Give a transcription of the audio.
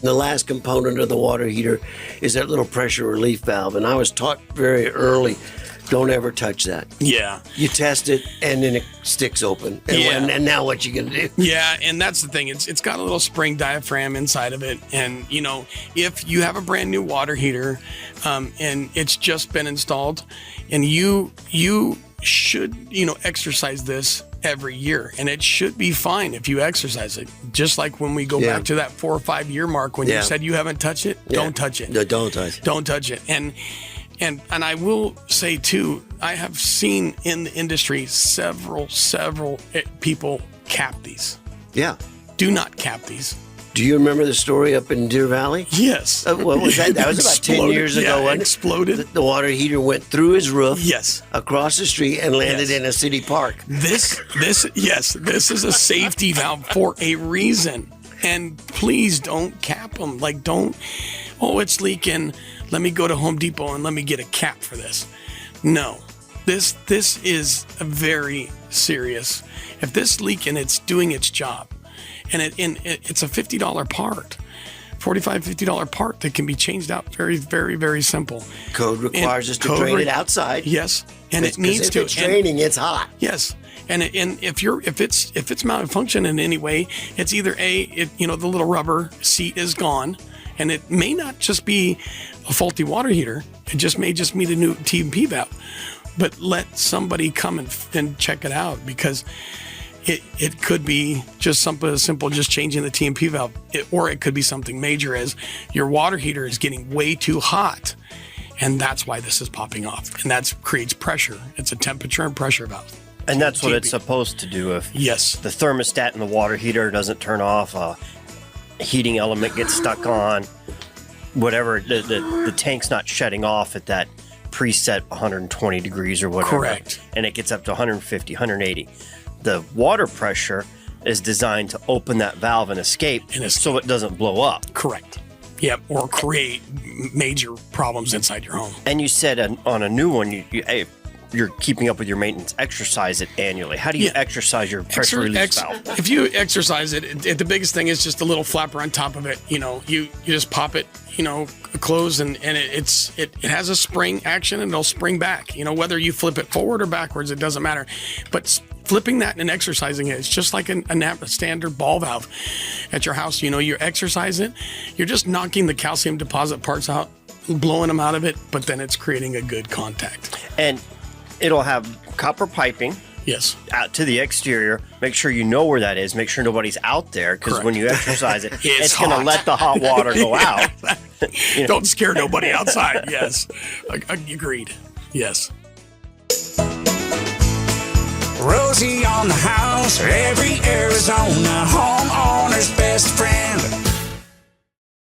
The last component of the water heater is that little pressure relief valve. And I was taught very early, don't ever touch that. Yeah. You test it, and then it sticks open. And, and now what you going to do? Yeah, and that's the thing. It's got a little spring diaphragm inside of it. And, you know, if you have a brand new water heater and it's just been installed, and you should, you know, exercise this every year, and it should be fine if you exercise it. Just like when we go back to that 4 or 5 year mark when you said you haven't touched it, don't touch it. No, don't touch it. Don't touch it. And I will say too, I have seen in the industry several people cap these. Yeah. Do not cap these. Do you remember the story up in Deer Valley? Yes. What was that? That was about 10 years ago, wasn't it? Exploded. The water heater went through his roof. Yes. Across the street and landed in a city park. This is a safety valve for a reason. And please don't cap them. Like, don't, it's leaking. Let me go to Home Depot and let me get a cap for this. No, this is a very serious. If this leaking, it's doing its job. And it's a $50 part, $50 part that can be changed out very, very, very simple. Code requires us to drain it outside. Yes, and it needs to. If it's draining, it's hot. Yes, and if it's malfunctioning in any way, it's either the little rubber seat is gone, and it may not just be a faulty water heater. It may just need a new T&P valve. But let somebody come and check it out, because it could be just something as simple, just changing the T&P valve, or it could be something major as your water heater is getting way too hot, and that's why this is popping off, and that creates pressure. It's a temperature and pressure valve. And that's what it's supposed to do. If the thermostat in the water heater doesn't turn off, a heating element gets stuck on, whatever, the tank's not shutting off at that preset 120 degrees or whatever. Correct. And it gets up to 150, 180. The water pressure is designed to open that valve and escape so it doesn't blow up. Correct. Yep, or create major problems inside your home. And you said on a new one, you're keeping up with your maintenance, exercise it annually. How do you exercise your pressure release valve? If you exercise it, the biggest thing is just a little flapper on top of it. You know, you just pop it, close, and it has a spring action, and it'll spring back. You know, whether you flip it forward or backwards, it doesn't matter. But flipping that and exercising it, it's just like a standard ball valve at your house. You know, you exercise it, you're just knocking the calcium deposit parts out, blowing them out of it, but then it's creating a good contact. And it'll have copper piping. Yes. Out to the exterior. Make sure you know where that is. Make sure nobody's out there, because when you exercise it, it's going to let the hot water go out. Don't scare nobody outside. Yes. Agreed. Yes. Rosie on the house, every Arizona homeowner's best friend.